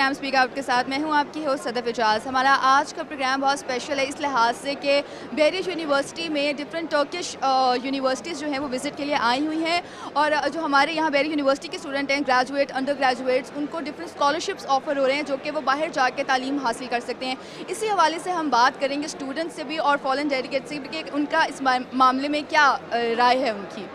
Programme speak out کے ساتھ میں ہوں آپ کی ہوسٹ صدف اجاز. ہمارا آج کا پروگرام بہت اسپیشل ہے اس لحاظ سے کہ بیریج یونیورسٹی میں ڈفرینٹ ٹرکش یونیورسٹیز جو ہیں وہ وزٹ کے لیے آئی ہوئی ہیں, اور جو ہمارے یہاں بیریج یونیورسٹی کے اسٹوڈنٹ ہیں, گریجویٹ, انڈر گریجویٹس, ان کو ڈفرینٹ اسکالرشپس آفر ہو رہے ہیں جو کہ وہ باہر جا کے تعلیم حاصل کر سکتے ہیں. اسی حوالے سے ہم بات کریں گے اسٹوڈنٹ سے بھی اور فالن ڈیلیگیٹ سے بھی کہ ان کا اس معاملے میں کیا رائے ہے ان کی.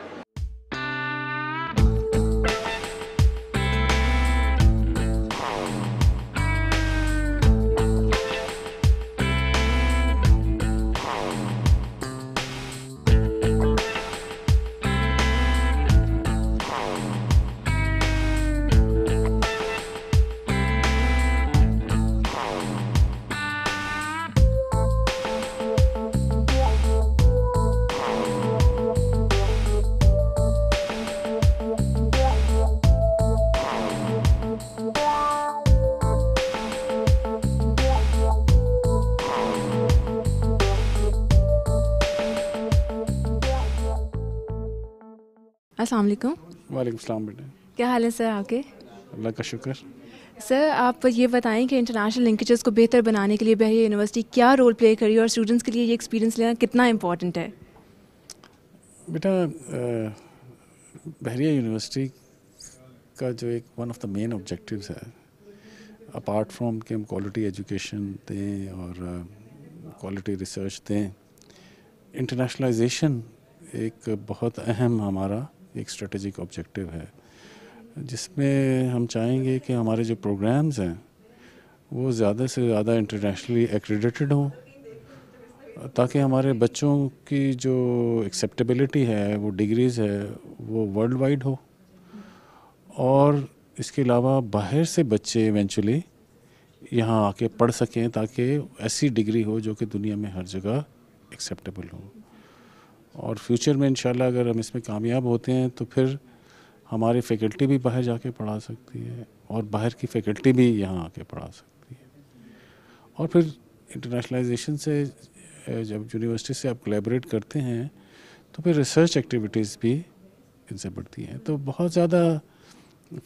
السلام علیکم. وعلیکم السلام بیٹا. کیا حال ہے سر آپ کے؟ اللہ کا شکر. سر آپ یہ بتائیں کہ انٹرنیشنل لنکیجز کو بہتر بنانے کے لیے بحریہ یونیورسٹی کیا رول پلے کری اور اسٹوڈنٹس کے لیے یہ ایکسپیرینس لینا کتنا امپورٹنٹ ہے؟ بیٹا بحریہ یونیورسٹی کا جو ایک one of the main objectives ہے, اپارٹ فرام کہ ہم کوالٹی ایجوکیشن دیں اور کوالٹی ریسرچ دیں, انٹرنیشنلائزیشن ایک بہت اہم ہمارا ایک اسٹریٹجک آبجیکٹیو ہے, جس میں ہم چاہیں گے کہ ہمارے جو پروگرامز ہیں وہ زیادہ سے زیادہ انٹرنیشنلی ایکریڈیٹڈ ہوں, تاکہ ہمارے بچوں کی جو ایکسیپٹیبلٹی ہے, وہ ڈگریز ہے, وہ ورلڈ وائڈ ہو, اور اس کے علاوہ باہر سے بچے ایونچولی یہاں آ کے پڑھ سکیں تاکہ ایسی ڈگری ہو جو کہ دنیا میں ہر جگہ ایکسیپٹیبل ہو. اور فیوچر میں انشاءاللہ اگر ہم اس میں کامیاب ہوتے ہیں تو پھر ہماری فیکلٹی بھی باہر جا کے پڑھا سکتی ہے اور باہر کی فیکلٹی بھی یہاں آ کے پڑھا سکتی ہے. اور پھر انٹرنیشنلائزیشن سے جب یونیورسٹی سے آپ کولیبریٹ کرتے ہیں تو پھر ریسرچ ایکٹیویٹیز بھی ان سے بڑھتی ہیں. تو بہت زیادہ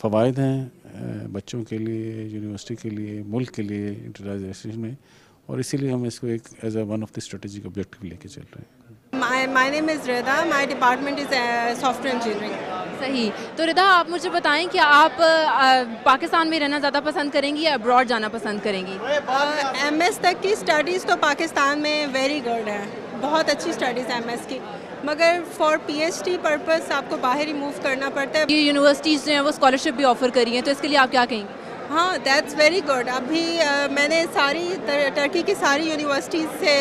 فوائد ہیں بچوں کے لیے, یونیورسٹی کے لیے, ملک کے لیے انٹرنیشنلائزیشن میں, اور اسی لیے ہم اس کو ایک as a one of the strategic objective لے کے چل رہے ہیں. My name is Rida. My department is software engineering. صحیح. تو ردا آپ مجھے بتائیں کہ آپ پاکستان میں رہنا زیادہ پسند کریں گی یا ابراڈ جانا پسند کریں گی؟ ایم ایس تک کی اسٹڈیز تو پاکستان میں ویری گڈ ہے, بہت اچھی اسٹڈیز ہے ایم ایس کی, مگر for P H D purpose آپ کو باہر ہی موو کرنا پڑتا ہے. یہ یونیورسٹیز جو ہیں وہ اسکالرشپ بھی آفر کری ہیں, تو اس کے لیے آپ کیا کہیں گے؟ ہاں, دیٹس ویری گڈ. ابھی میں نے ساری ٹرکی کی ساری یونیورسٹیز سے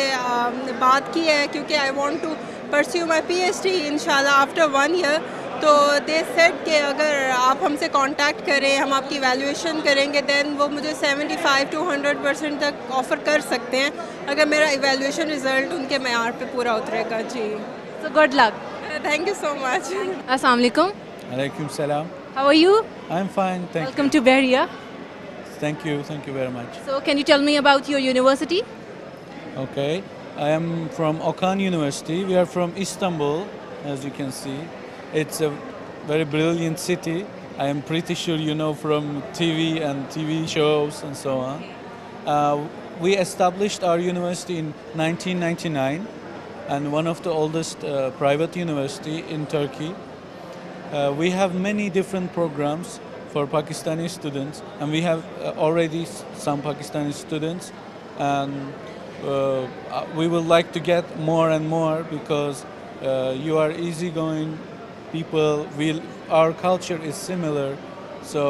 بات کی ہے, کیونکہ I want to pursue my P H D ان شاء اللہ آفٹر 1 year. تو دے سیڈ کہ اگر آپ ہم سے کانٹیکٹ کریں, ہم آپ کی ایویلیویشن کریں گے, دین وہ مجھے 75 to 100% تک آفر کر سکتے ہیں اگر میرا ایویلیویشن رزلٹ ان کے معیار پہ پورا اترے گا. جی, so good luck. Thank you so much. السلام علیکم. Alaikum salam. How are you? I'm fine, thank Welcome to Bahria. thank you very much. So can you tell me about your university? Okay, I am from Okan University. We are from Istanbul, as you can see. It's a very brilliant city. I am pretty sure you know from TV and TV shows and so on. We established our university in 1999 and one of the oldest private university in Turkey. We have many different programs for Pakistani students, and we have already some Pakistani students, and we would like to get more and more because you are easygoing people. Our culture is similar, so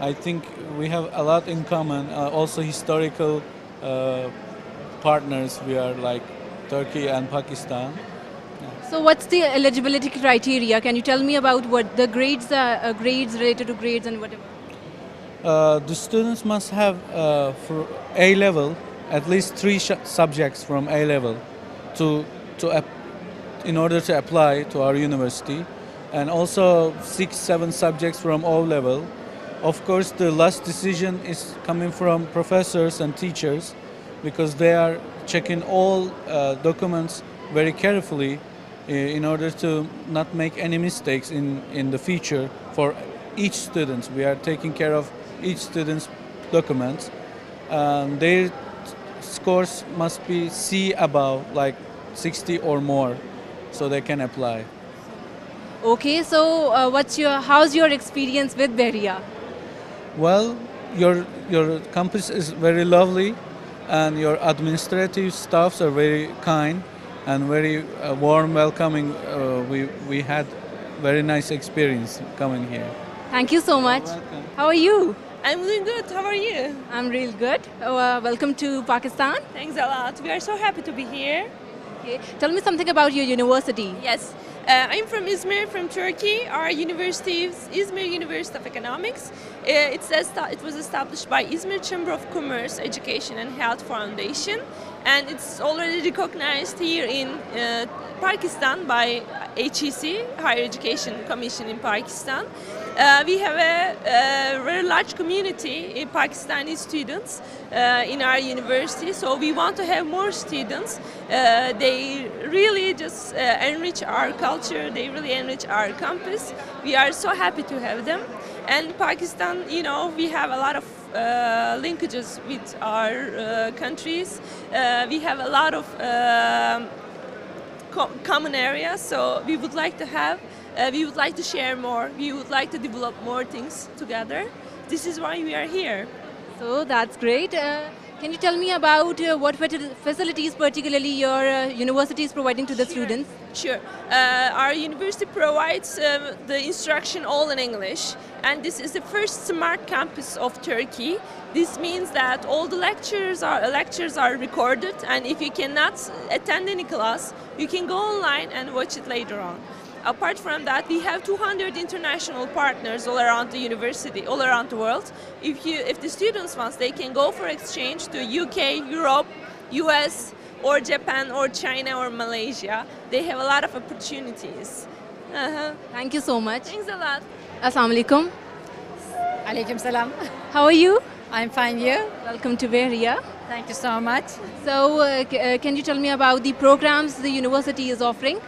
I think we have a lot in common. Also historical partners, we are like Turkey and Pakistan. So what's the eligibility criteria? Can you tell me about what the grades related to grades and whatever? The students must have for A level at least 3 subjects from A level in order to apply to our university, and also 6-7 subjects from O level. Of course, the last decision is coming from professors and teachers because they are checking all documents very carefully in order to not make any mistakes in the future for each student. We are taking care of each student's documents. Their scores must be C above, like 60 or more, so they can apply. Okay, so how's your experience with Beria? Well, your campus is very lovely, and your administrative staffs are very kind and very warm, welcoming. We had very nice experience coming here. Thank you so much. welcome. How are you? I'm doing good. How are you? I'm real good. Welcome to Pakistan. Thanks a lot. We are so happy to be here. Okay. Tell me something about your university. Yes. I'm from Izmir, from Turkey. Our university is Izmir University of Economics. It was established by Izmir Chamber of Commerce, Education and Health Foundation, and it's already recognized here in Pakistan by HEC, Higher Education Commission in Pakistan. We have a very large community in Pakistani students in our university, so we want to have more students. They really just enrich our culture, they really enrich our campus. We are so happy to have them. And Pakistan, you know, we have a lot of linkages with our countries. We have a lot of common areas, so we would like to have, we would like to share more, we would like to develop more things together. This is why we are here. So that's great. Can you tell me about what facilities particularly your university is providing to the students? Sure. Our university provides the instruction all in English, and this is the first smart campus of Turkey. This means that all the lectures are recorded, and if you cannot attend any class, you can go online and watch it later on. Apart from that, we have 200 international partners all around the university, all around the world. If the students want, they can go for exchange to UK, Europe, US, or Japan, or China, or Malaysia. They have a lot of opportunities. Thank you so much. Thanks a lot. Assalamu alaikum. Alaikum salam. How are you? I'm fine, you? Welcome to Beria. Thank you so much. So can you tell me about the programs the university is offering?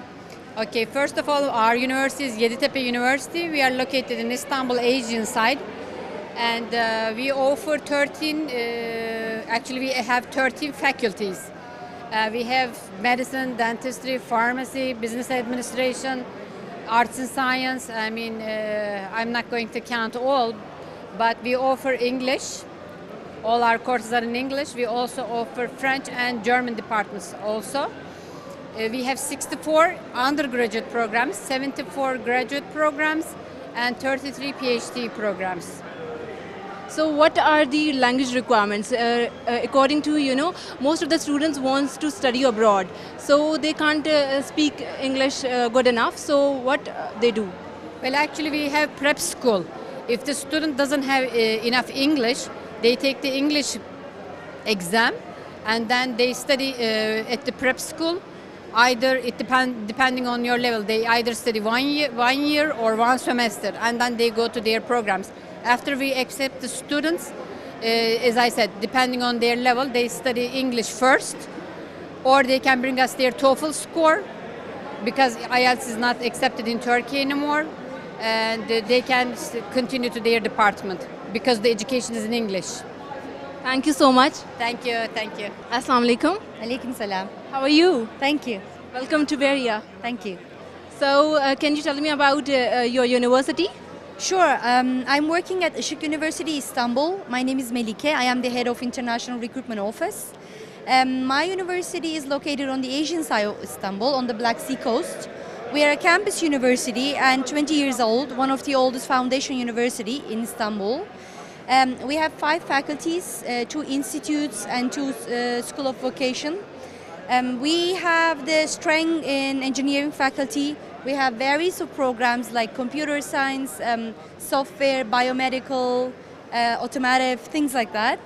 Okay, first of all, our university is Yeditepe University. We are located in Istanbul Asian side, and we offer 13, actually we have 13 faculties. We have medicine, dentistry, pharmacy, business administration, arts and science. I mean, I'm not going to count all, but we offer English. All our courses are in English. We also offer French and German departments also. We have 64 undergraduate programs, 74 graduate programs, and 33 PhD programs. So what are the language requirements? According to, most of the students wants to study abroad. So they can't speak English good enough. So what they do? Well, actually we have prep school. If the student doesn't have enough English, they take the English exam and then they study at the prep school. Either depending on your level, they either study one year or one semester, and then they go to their programs. After we accept the students, as I said, depending on their level, they study English first, or they can bring us their TOEFL score, because IELTS is not accepted in Turkey anymore, and they can continue to their department because the education is in English. Thank you so much. Thank you, thank you. Assalamu alaikum. Alaikum salam. How are you? Thank you. Welcome to Beria. Thank you. So can you tell me about your university? Sure. I'm working at Işık University, Istanbul. My name is Melike. I am the head of International Recruitment Office. My university is located on the Asian side of Istanbul, on the Black Sea coast. We are a campus university and 20 years old, one of the oldest foundation university in Istanbul. We have 5 faculties, 2 institutes and 2 school of vocation. We have the strength in engineering faculty. We have various of programs like computer science, software, biomedical, automotive, things like that.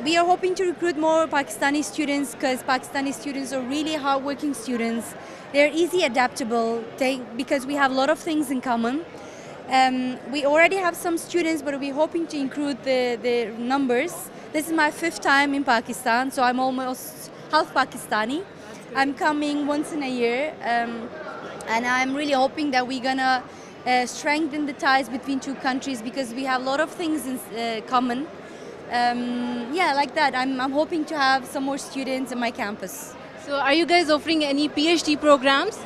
We are hoping to recruit more Pakistani students because Pakistani students are really hardworking students. They're easy adaptable because we have a lot of things in common. We already have some students, but we're hoping to increase the numbers. This is my 5th time in Pakistan, so I'm almost half Pakistani. I'm coming once in a year, and I'm really hoping that we're gonna strengthen the ties between two countries because we have a lot of things in common. Yeah, like that. I'm hoping to have some more students in my campus. So are you guys offering any PhD programs?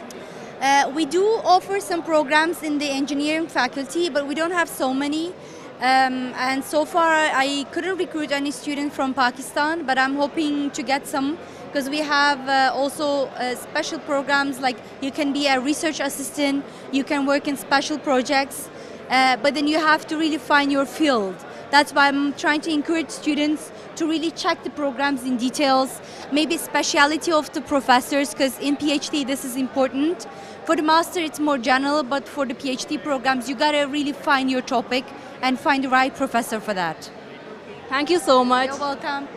We do offer some programs in the engineering faculty, but we don't have so many. And so far, I couldn't recruit any student from Pakistan, but I'm hoping to get some because we have also special programs like you can be a research assistant, you can work in special projects, but then you have to really find your field. That's why I'm trying to encourage students to really check the programs in details, maybe speciality of the professors, because in PhD this is important. For the master it's more general, but for the PhD programs you gotta really find your topic and find the right professor for that. Thank you so much. You're welcome.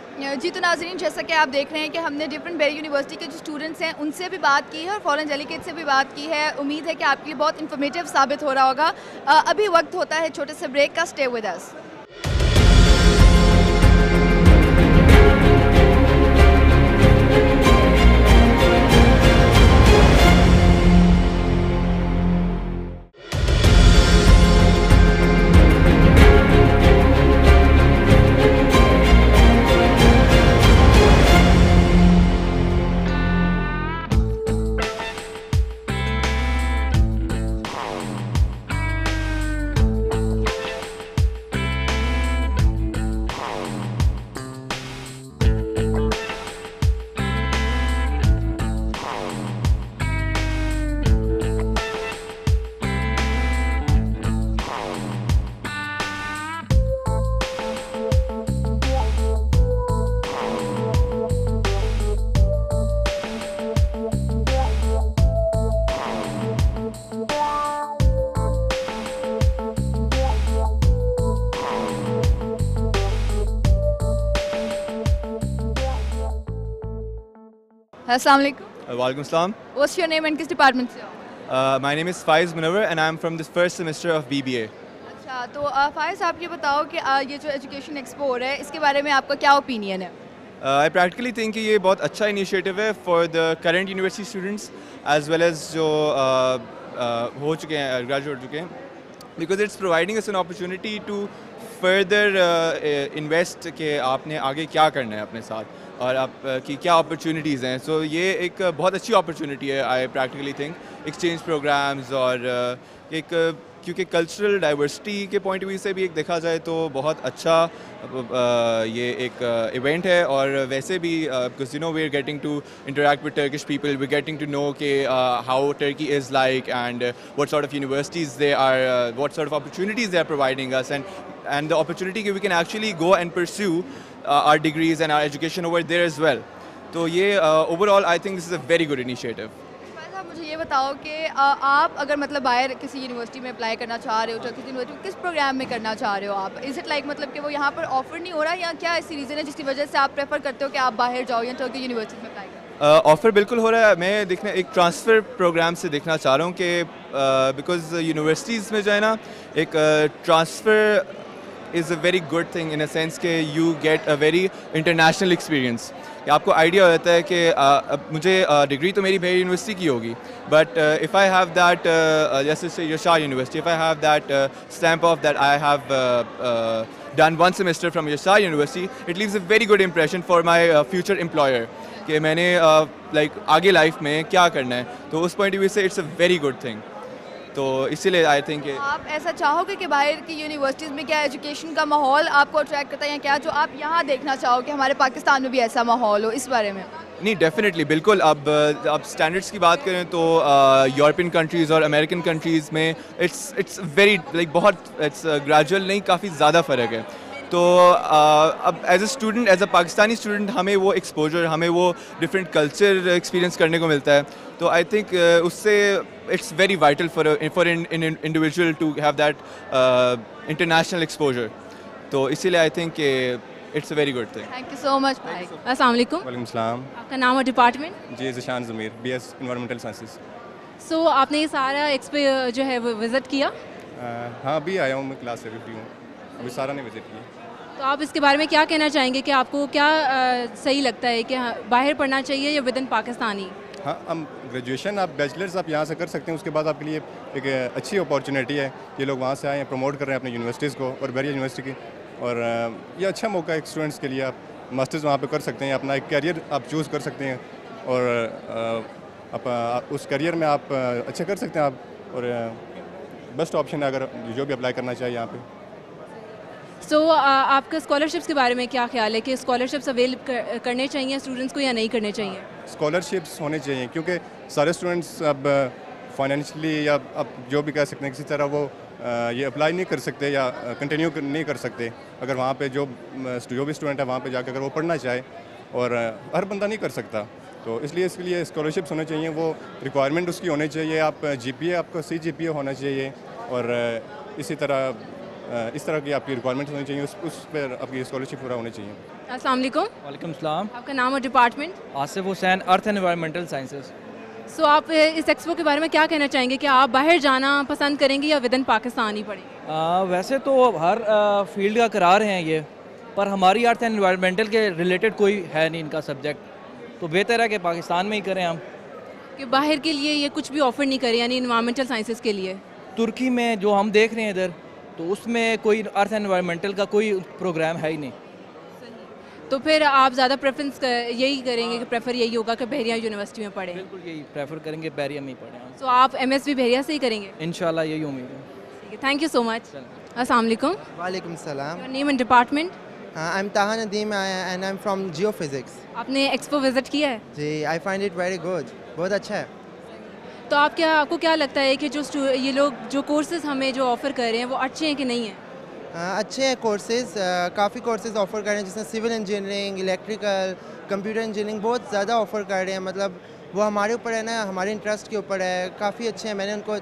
जी तो नाज़रीन, जैसा कि आप देख रहे हैं कि हमने डिफरेंट बेरी यूनिवर्सिटी के जो स्टूडेंट्स हैं उनसे भी बात की है और फॉरेन डेलीगेट से भी बात की है. उम्मीद है कि आपके लिए बहुत इन्फॉर्मेटिव साबित हो रहा होगा. अभी वक्त होता है छोटे से ब्रेक का. Stay with us. अस्सलाम वालेकुम. Walaikum Assalam. What's your name and किस डिपार्टमेंट से हो? My name is Faiz Munawar and I am from the first semester of BBA. अच्छा, तो फाइज आप ये बताओ कि ये जो एजुकेशन एक्सपो हो रहा है इसके बारे में आपका क्या ओपिनियन है? I practically think कि ये बहुत अच्छा इनिशिएटिव है for the current university students as well as जो हो चुके हैं, graduate हो चुके हैं, because it's providing us an opportunity to further invest कि आपने आगे क्या करना है अपने साथ और आप की क्या अपॉर्चुनिटीज़ हैं. सो ये एक बहुत अच्छी अपॉर्चुनिटी है. आई प्रैक्टिकली थिंक एक्सचेंज प्रोग्राम्स और एक क्योंकि कल्चरल डाइवर्सिटी के पॉइंट ऑफ व्यू से भी एक देखा जाए तो बहुत अच्छा ये एक इवेंट है. और वैसे भी because you know we are getting to interact with Turkish people, we are getting to know के how Turkey is like and what sort of universities they are, what sort of opportunities they are providing us and the opportunity that we can actually go and pursue our degrees and our education over there as well. So yeah, overall I think this is a very good initiative. आप मुझे ये बताओ कि आप अगर मतलब बाहर किसी यूनिवर्सिटी में अप्लाई करना चाह रहे हो तो किसी यूनिवर्सिटी किस प्रोग्राम में करना चाह रहे हो आप? इज़ इट लाइक मतलब कि वो यहाँ पर ऑफर नहीं हो रहा या क्या ऐसी रीज़न है जिसकी वजह से आप प्रेफर करते हो कि आप बाहर जाओ या टर्की यूनिवर्सिटी में अप्लाई करो? ऑफ़र बिल्कुल हो रहा है. मैं देखना एक ट्रांसफ़र प्रोग्राम से देखना चाह रहा हूँ कि बिकॉज यूनिवर्सिटीज़ में जो है ना एक transfer is a very good thing in a sense कि you get a very international experience. कि आपको आइडिया हो जाता है कि मुझे डिग्री तो मेरी भेरी यूनिवर्सिटी की होगी, but if I have that जैसे से Yasar university, if I have that stamp of that I have done one semester from Yashar University, it leaves a very good impression for my future employer कि मैंने like आगे life में क्या करना है. तो उस पॉइंट ऑफ व्यू से it's a very good thing. तो इसीलिए आई थिंक आप ऐसा चाहोगे कि बाहर की यूनिवर्सिटीज़ में क्या एजुकेशन का माहौल आपको अट्रैक्ट करता है या क्या जो आप यहाँ देखना चाहो कि हमारे पाकिस्तान में भी ऐसा माहौल हो, इस बारे में? नहीं, डेफिनेटली बिल्कुल. अब स्टैंडर्ड्स की बात करें तो यूरोपियन कंट्रीज़ और अमेरिकन कंट्रीज़ में इट्स वेरी लाइक बहुत इट्स ग्रेजुअल नहीं, काफ़ी ज़्यादा फ़र्क है. तो अब as a student, as a Pakistani student हमें वो एक्सपोजर, हमें वो डिफरेंट कल्चर एक्सपीरियंस करने को मिलता है. तो आई थिंक उससे it's very vital for in individual to have that international exposure. तो इसीलिए I think it's a very good thing. Thank you so much. अस्सलाम वालेकुम. वालेकुम सलाम. आपका नाम और डिपार्टमेंट? जी Zeeshan Zameer, BS environmental sciences. So आपने ये सारा एक्सपो जो है वो विज़िट किया? हाँ, अभी आया हूँ, मैं क्लास से फ्री हूँ, अभी सारा नहीं विज़िट किया. तो आप इसके बारे में क्या कहना चाहेंगे कि आपको क्या सही लगता है कि बाहर पढ़ना चाहिए या विद इन पाकिस्तानी? ہاں ہم گریجویشن آپ بیچلرس آپ یہاں سے کر سکتے ہیں, اس کے بعد آپ کے لیے ایک اچھی اپارچونیٹی ہے. یہ لوگ وہاں سے آئے ہیں, پروموٹ کر رہے ہیں اپنی یونیورسٹیز کو اور بیریا یونیورسٹی کی, اور یہ اچھا موقع ہے اسٹوڈنٹس کے لیے. آپ ماسٹرز وہاں پہ کر سکتے ہیں, اپنا ایک کیریئر آپ چوز کر سکتے ہیں, اور اس کیریئر میں آپ اچھا کر سکتے ہیں آپ, اور بیسٹ آپشن ہے اگر جو بھی اپلائی کرنا چاہیے یہاں پہ. سو آپ کا اسکالرشپس کے بارے میں کیا خیال ہے کہ اسکالرشپس اویل کرنے چاہیے اسٹوڈنٹس کو یا نہیں کرنے چاہیے؟ اسکالرشپس ہونے چاہیے, کیونکہ سارے اسٹوڈنٹس اب فائنینشلی یا اب جو بھی کہہ سکتے ہیں کسی طرح وہ یہ اپلائی نہیں کر سکتے یا کنٹینیو نہیں کر سکتے. اگر وہاں پہ جو بھی اسٹوڈنٹ ہے وہاں پہ جا کے اگر وہ پڑھنا چاہے, اور ہر بندہ نہیں کر سکتا, تو اس لیے اسکالرشپس ہونے چاہیے. وہ ریکوائرمنٹ اس کی ہونی چاہیے, آپ جی پی اے آپ کا CGPA ہونا چاہیے, اور اسی طرح اس طرح کی آپ کی ریکوائرمنٹ ہونی چاہیے, اس پہ آپ کی اسکالرشپ پورا ہونا چاہیے. السلام علیکم. وعلیکم السلام. آپ کا نام اور department? Asif Hussain, earth and environmental sciences. So آپ اس ایکسپو کے بارے میں کیا کہنا چاہیں گے کہ آپ باہر جانا پسند کریں گے یا ودن پاکستان ہی پڑھیں گے؟ ویسے تو ہر فیلڈ کا کرا رہے ہیں یہ, پر ہماری ارتھ اینڈ انوائرمنٹل کے ریلیٹڈ کوئی ہے نہیں ان کا سبجیکٹ, تو بہتر ہے کہ پاکستان میں ہی کریں ہم. کہ باہر کے لیے یہ کچھ بھی آفر نہیں کرے, یعنی انوائرمنٹل سائنسز کے لیے ترکی میں جو ہم دیکھ رہے ہیں ادھر, تو اس میں کوئی ارتھ اینڈ انوائرمنٹل کا کوئی پروگرام ہے ہی نہیں. تو پھر آپ زیادہ پریفرنس یہی کریں گے کہ پریفر یہی ہوگا کہ بحریہ یونیورسٹی میں پڑھیں؟ بالکل یہی پریفر کریں گے, بحریہ میں ہی پڑھیں. سو آپ MS بھی بحریہ سے ہی کریں گے؟ انشاءاللہ یہی امید ہے. Thank you so much. السلام علیکم. وعلیکم السلام. Your name and department? I am Taha Nadeem and I am from geophysics. آپ نے ایکسپو وزٹ کیا ہے؟ جی, I find it very good, بہت اچھا ہے. تو آپ کو کیا لگتا ہے کہ یہ لوگ جو کورسز ہمیں جو آفر کر رہے ہیں وہ اچھے ہیں کہ نہیں ہیں؟ اچھے ہیں کورسز, کافی کورسز آفر کر رہے ہیں, جس میں civil engineering, electrical, computer engineering بہت زیادہ آفر کر رہے ہیں. مطلب وہ ہمارے اوپر ہے نا, ہمارے انٹرسٹ کے اوپر ہے. کافی اچھے ہیں, میں نے ان کو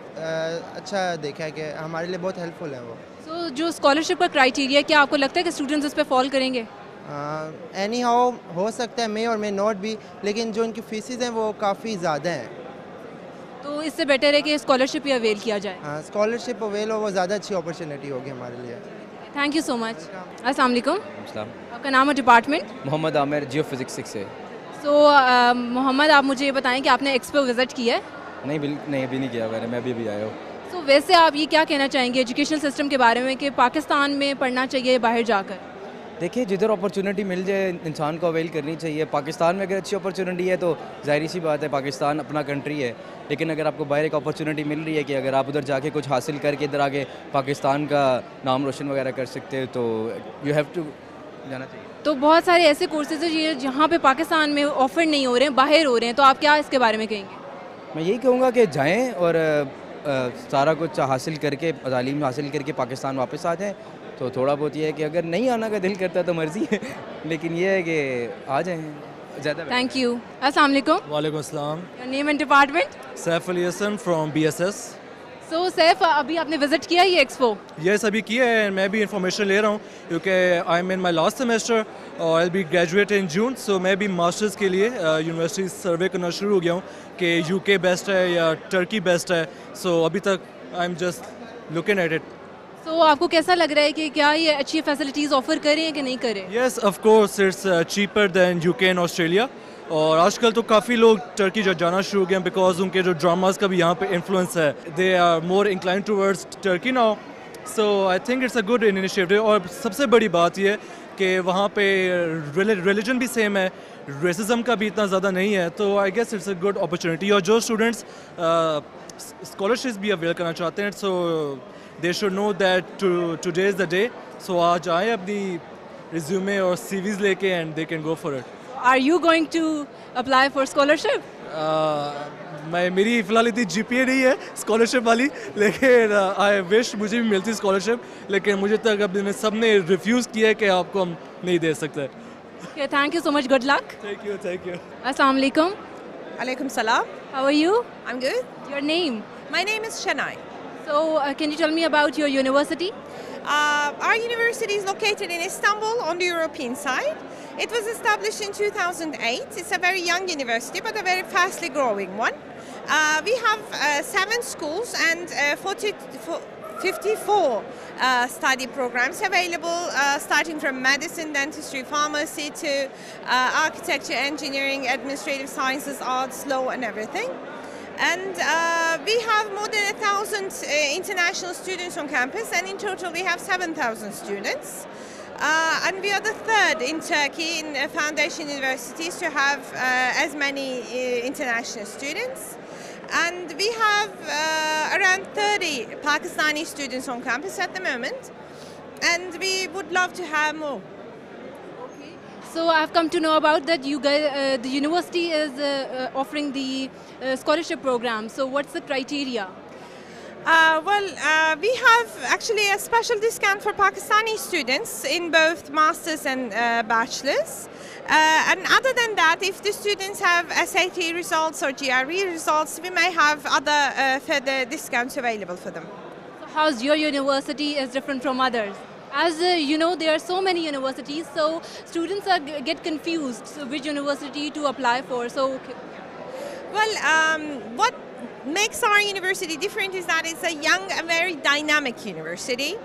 اچھا دیکھا ہے کہ ہمارے لیے بہت ہیلپ فل ہیں وہ. سو جو اسکالرشپ کا کرائٹیریا, کیا آپ کو لگتا ہے کہ اسٹوڈنٹس اس پہ فال کریں گے؟ اینی ہاؤ ہو سکتا ہے, مے اور مے ناٹ بھی, لیکن جو ان کی فیسز ہیں وہ کافی زیادہ ہیں. تو اس سے بیٹر ہے کہ اسکالرشپ ہی اویل کیا جائے. ہاں, اسکالرشپ اویل ہو, وہ زیادہ اچھی اپرچونیٹی ہوگی ہمارے لیے. Thank you so much. السلام علیکم. السلام. آپ کا نام اور ڈپارٹمنٹ؟ محمد عامر, جیو فزکس 6 سے. سو محمد, آپ مجھے یہ بتائیں کہ آپ نے ایکسپو وزٹ کیا ہے؟ نہیں ابھی نہیں کیا میں ابھی آیا ہوں. سو ویسے آپ یہ کیا کہنا چاہیں گے ایجوکیشن سسٹم کے بارے میں کہ پاکستان میں پڑھنا چاہیے باہر جا کر؟ دیکھیے, جدھر اپرچونیٹی مل جائے انسان کو اویل کرنی چاہیے. پاکستان میں اگر اچھی اپرچونیٹی ہے تو ظاہری سی بات ہے, پاکستان اپنا کنٹری ہے, لیکن اگر آپ کو باہر ایک اپرچونیٹی مل رہی ہے کہ اگر آپ ادھر جا کے کچھ حاصل کر کے ادھر آگے پاکستان کا نام روشن وغیرہ کر سکتے ہیں, تو یو ہیو ٹو جانا چاہیے. تو بہت سارے ایسے کورسز ہیں جہاں پہ پاکستان میں آفر نہیں ہو رہے ہیں, باہر ہو رہے ہیں, تو آپ کیا اس کے بارے میں کہیں گے؟ میں یہی کہوں گا کہ جائیں اور سارا کچھ حاصل کر کے, تعلیم حاصل کر کے پاکستان واپس آ جائیں. تو تھوڑا بہت یہ ہے کہ اگر نہیں آنا کا دل کرتا تو مرضی ہے, لیکن یہ ہے کہ آ جائیں زیادہ. Thank you. السلام علیکم. وعلیکم السلام. Your name and department? Saif Ali Hassan from BSS. So Saif, ابھی آپ نے وزٹ کیا یہ ایکسپو؟ یس, ابھی کیا ہے, میں بھی انفارمیشن لے رہا ہوں کیونکہ I am in my last semester اور آئی بی گریجویٹ ان جون. سو میں بھی ماسٹرز کے لیے یونیورسٹی سروے کرنا شروع ہو گیا ہوں کہ UK بیسٹ ہے یا ٹرکی بیسٹ ہے. سو ابھی تک I am just looking at it. So آپ کو کیسا لگ رہا ہے کہ کیا یہ اچھی فیسلٹیز آفر کر رہے ہیں کہ نہیں کر رہے؟ Yes, of course it's cheaper than UK and Australia. اور آج کل تو کافی لوگ ٹرکی جانا شروع ہو گئے ہیں بیکاز ان کے جو ڈراماز کا بھی یہاں پہ انفلوئنس ہے. They are more inclined towards Turkey now. So I think it's a good initiative. اور سب سے بڑی بات یہ ہے کہ وہاں پہ ریلیجن بھی سیم ہے, ریسزم کا بھی اتنا زیادہ نہیں ہے. تو I guess it's a good opportunity. اور جو اسٹوڈنٹس اسکالرشپس بھی اویل کرنا چاہتے ہیں, سو they should know that today is the day. So آج آئیں اپنی ریزیومے اور CVs لے کے and they can go for it. Are you going to apply for scholarship? میری فی الحال اتنی GPA نہیں ہے اسکالرشپ والی, لیکن آئی وش مجھے بھی ملتی اسکالرشپ, لیکن مجھے تک اب سب نے ریفیوز کیا ہے کہ آپ کو ہم نہیں دے سکتے. Thank you so much, good luck. Thank you. السلام علیکم. Alaikum salam. How are you? I'm good. Your name? My name is Shanai. So can you tell me about your university? Our university is located in Istanbul on the European side. It was established in 2008. It's a very young university but a very fastly growing one. We have 7 schools and 54 study programs available, starting from medicine, dentistry, pharmacy to architecture, engineering, administrative sciences, arts, law and everything. And we have more than 1,000 international students on campus, and in total we have 7,000 students. And we are the third in Turkey in foundation universities to have as many international students. And we have around 30 Pakistani students on campus at the moment, and we would love to have more. So I've come to know about that you guys, the university is offering the scholarship program. So what's the criteria? We have actually a special discount for Pakistani students in both masters and bachelors. And other than that, if the students have SAT results or GRE results, we may have other further discounts available for them. So how's your university is different from others? As you know, there are so many universities, so students get confused which university to apply for. So, what makes our university different is that it's a young and very dynamic university.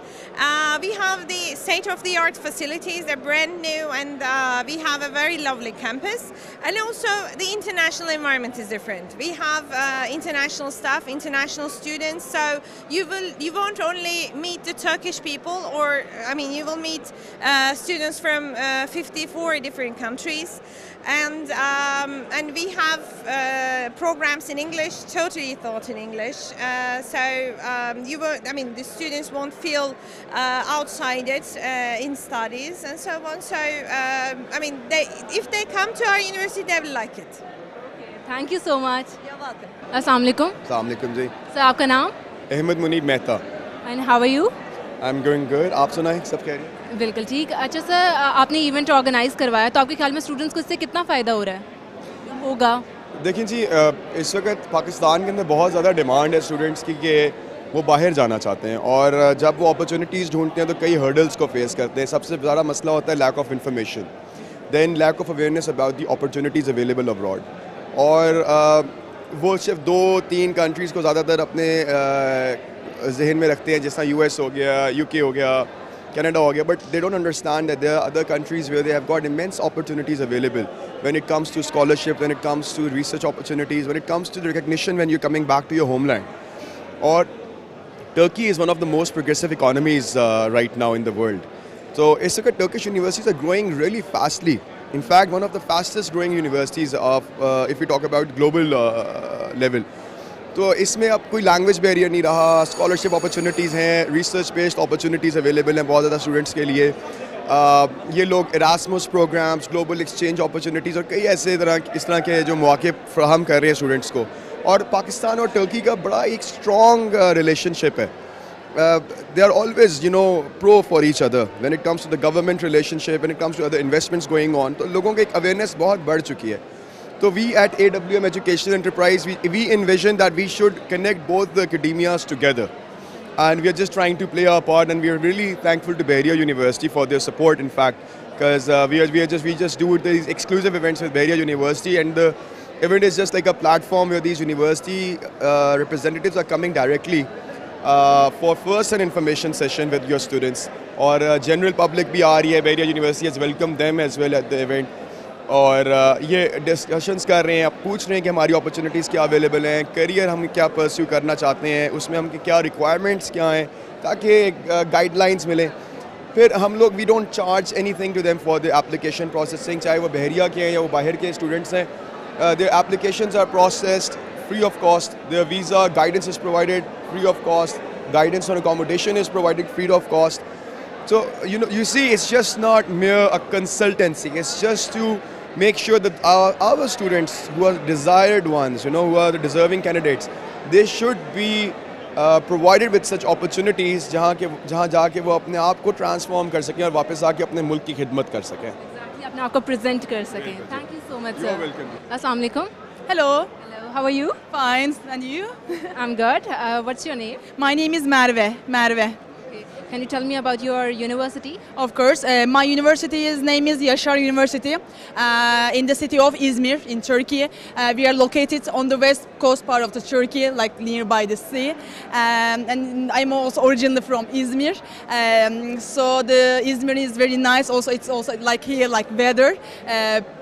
We have the state-of-the-art facilities, they're brand new, and we have a very lovely campus. And also the international environment is different. We have international staff, international students, so you won't only meet the Turkish people, or you will meet students from 54 different countries. And we have programs in English, totally taught in English. The students won't feel outsided in studies and so on. So, if they come to our university, they will like it. Thank you so much. You're welcome. Assalamu alaikum. Assalamu alaikum ji. Sir, आपका नाम? Ahmed Munib Mehta. And how are you? I'm going good. आप सुनाएं सब कह रही हैं? बिल्कुल ठीक. अच्छा सर, आपने इवेंट ऑर्गेनाइज करवाया, तो आपके ख्याल में स्टूडेंट्स को इससे कितना फ़ायदा हो रहा है? होगा. देखिए जी, इस वक्त पाकिस्तान के अंदर बहुत ज़्यादा डिमांड है स्टूडेंट्स की कि वो बाहर जाना चाहते हैं, और जब वो अपॉर्चुनिटीज़ ढूंढते हैं तो कई हर्डल्स को फेस करते हैं. सबसे ज़्यादा मसला होता है lack of information, then lack of awareness about the opportunities available abroad. और वो सिर्फ 2-3 कंट्रीज़ को ज़्यादातर अपने जहन में रखते हैं, जैसा US हो गया, UK हो गया, Canada हो गया, but they don't understand that there are other countries where they have got immense opportunities available when it comes to scholarship, when it comes to research opportunities, when it comes to the recognition when you're coming back to your homeland. Or Turkey is one of the most progressive economies right now in the world. So Turkish universities are growing really fastly. In fact, one of the fastest growing universities of, if we talk about global level. तो इसमें अब कोई language barrier नहीं रहा, scholarship opportunities हैं, research based opportunities available हैं बहुत ज़्यादा स्टूडेंट्स के लिए. ये लोग Erasmus programmes, global exchange opportunities और कई ऐसे इस तरह के जो मौके फ्राहम कर रहे हैं स्टूडेंट्स को. और पाकिस्तान और टर्की का बड़ा एक स्ट्रॉन्ग रिलेशनशिप है. They are always, pro for each other when it comes to the government relationship, when it comes to other investments going on. तो लोगों की एक awareness बहुत बढ़ चुकी है. So we at AWM Educational Enterprise, we envision that we should connect both the academias together. And we are just trying to play our part, and we are really thankful to Bahria University for their support, in fact, because we just do these exclusive events with Bahria University, and the event is just like a platform where these university representatives are coming directly for first an information session with your students. Or general public bhi aa rahi hai, Bahria University has welcomed them as well at the event. اور یہ discussions کر رہے ہیں, اب پوچھ رہے ہیں کہ ہماری اپرچونیٹیز کیا اویلیبل ہیں, کیریئر ہم کیا پرسیو کرنا چاہتے ہیں, اس میں ہم کیا ریکوائرمنٹس کیا ہیں, تاکہ گائیڈ لائنس ملیں. پھر ہم لوگ we don't charge anything to them for the application processing, چاہے وہ بحریہ کے ہیں یا وہ باہر کے اسٹوڈنٹس ہیں. Their applications are processed free of cost, their visa guidance is provided free of cost, guidance on accommodation is provided free of cost. So you see, it's just not mere a consultancy, it's just to make sure that our students who are desired ones, who are the deserving candidates, they should be provided with such opportunities جہاں جا کے وہ اپنے آپ کو transform کر سکیں اور واپس آ کے اپنے ملک کی خدمت کر سکیں, اپنے آپ کو پریزنٹ کر سکیں. تھینک یو سو مچ سر. السلام علیکم. Hello. How are you? Fine. And you? I'm good. What's your name? My name is Merve. Can you tell me about your university? Of course, my university's name is Yaşar University in the city of Izmir in Turkey. We are located on the west coast part of the Turkey, like nearby the sea. And I'm also originally from Izmir. So the Izmir is very nice. Also, it's also like here, like weather.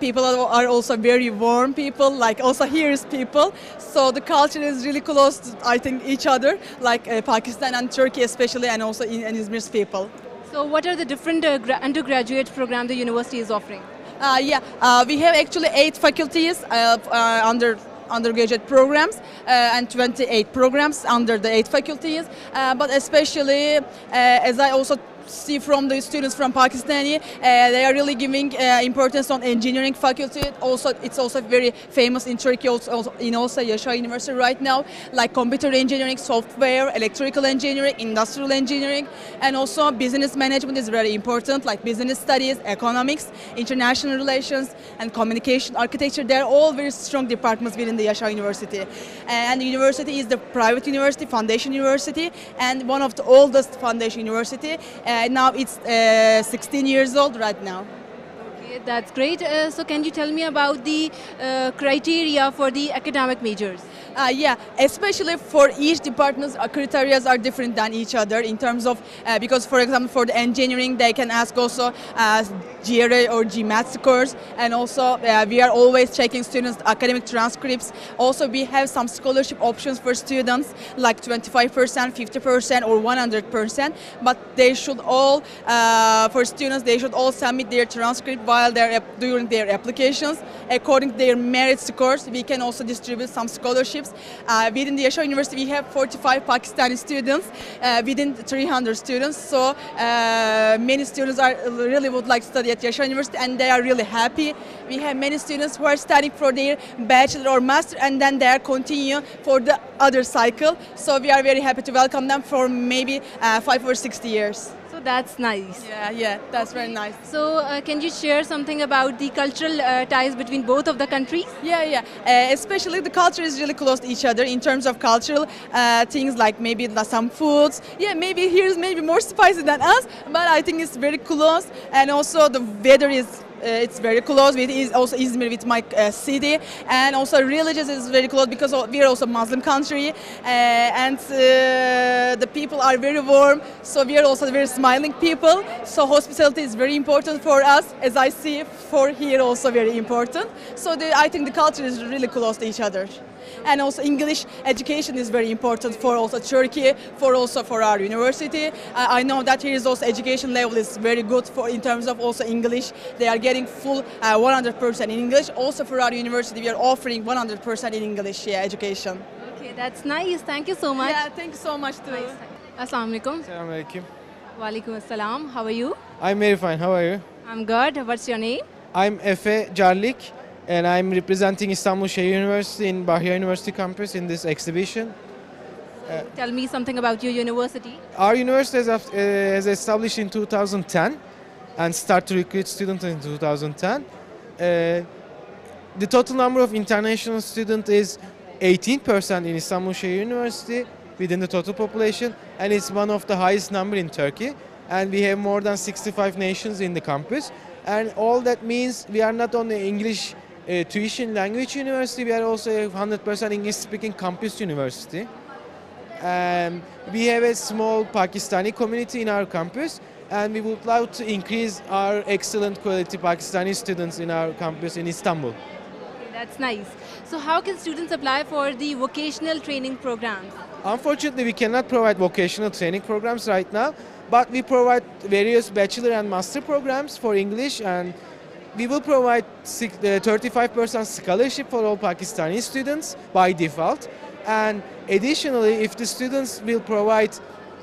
People are also very warm people, like also here is people. So the culture is really close to, I think, each other, like Pakistan and Turkey especially, and also in Izmir's people. So what are the different undergraduate programs the university is offering? We have actually 8 faculties undergraduate programs and 28 programs under the 8 faculties. But especially, as I also see from the students from Pakistani, they are really giving importance on engineering faculty. Also, it's also very famous in Turkey, also in Yaşar University right now, like computer engineering, software, electrical engineering, industrial engineering, and also business management is very important, like business studies, economics, international relations, and communication architecture. They're all very strong departments within the Yaşar University. And the university is the private university, foundation university, and one of the oldest foundation university. Now it's 16 years old right now. Okay, that's great. So can you tell me about the criteria for the academic majors? Especially for each department, criteria are different than each other in terms of, because for example for the engineering they can ask also GRE or GMAT scores, and also we are always checking students' academic transcripts. Also we have some scholarship options for students like 25%, 50% or 100%, but they should all, for students, they should all submit their transcript while they're during their applications. According to their merit scores, we can also distribute some scholarships. Within the Yaşar University, we have 45 Pakistani students within 300 students. So many students really would like to study at Yaşar University, and they are really happy. We have many students who are studying for their bachelor or master, and then they are continue for the other cycle. So we are very happy to welcome them for maybe 5 or 6 years. So that's nice. Yeah, that's very nice. So can you share something about the cultural ties between both of the countries? Especially the culture is really close to each other in terms of cultural things, like maybe some foods. Maybe here is maybe more spicy than us, but I think it's very close. And also the weather is it's very close. It is also Izmir with my city, and also religious is very close because we are also Muslim country, and the people are very warm. So we are also very smiling people. So hospitality is very important for us, as I see for here also very important. So I think the culture is really close to each other. And also English education is very important for also Turkey, for our university. I know that here is also education level is very good for in terms of also English. They are getting full 100% in English. Also for our university, we are offering 100% in English education. Okay, that's nice. Thank you so much. Thank you so much too. Assalamu alaikum. Assalamu alaikum. Wa alaikum assalam. How are you? I'm very fine. How are you? I'm good. What's your name? I'm Efe Carlik, and I'm representing Istanbul Şehir University in Bahya University campus in this exhibition. Tell me something about your university. Our university is established in 2010 and started to recruit students in 2010. The total number of international students is 18% in Istanbul Şehir University within the total population, and it's one of the highest number in Turkey. And we have more than 65 nations in the campus. And all that means we are not only English tuition language university, we are also a 100% English-speaking campus university. We have a small Pakistani community in our campus, and we would like to increase our excellent quality Pakistani students in our campus in Istanbul. That's nice. So how can students apply for the vocational training programs? Unfortunately, we cannot provide vocational training programs right now, but we provide various bachelor and master programs for English, and we will provide 35% scholarship for all Pakistani students by default. And additionally, if the students will provide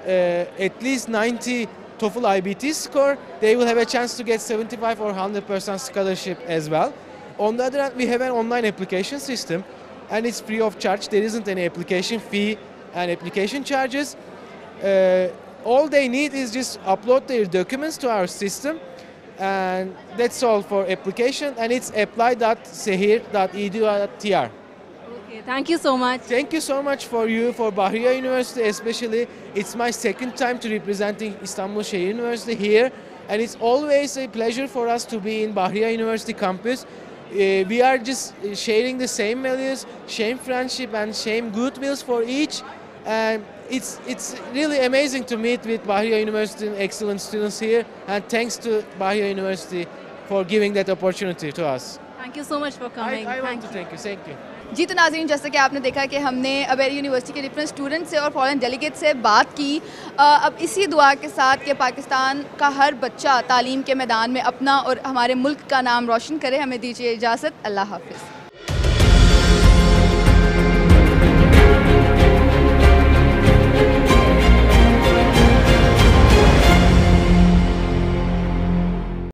at least 90 TOEFL IBT score, they will have a chance to get 75 or 100% scholarship as well. On the other hand, we have an online application system, and it's free of charge. There isn't any application fee and application charges. All they need is just upload their documents to our system, and that's all for application, and it's apply.sehir.edu.tr. Okay, Thank you so much. Thank you so much for you, for Bahia University especially. It's my second time to representing Istanbul Şehir University here, and it's always a pleasure for us to be in Bahia University campus. We are just sharing the same values, same friendship and same goodwills for each. And it's really amazing to meet with Bahia University and excellent students here. And thanks to Bahia University for giving that opportunity to us. Thank you so much for coming. I want to thank you. Thank you. जी तो नाज़रीन, जैसे कि आपने देखा कि हमने berry university के different student से और फॉरेन डेलीगेट से बात की। अब इसी दुआ के साथ कि पाकिस्तान का हर बच्चा तालीम के मैदान में अपना और हमारे मुल्क का नाम रोशन करे, हमें दीजिए इजाज़त। अल्लाह हाफ़िज़।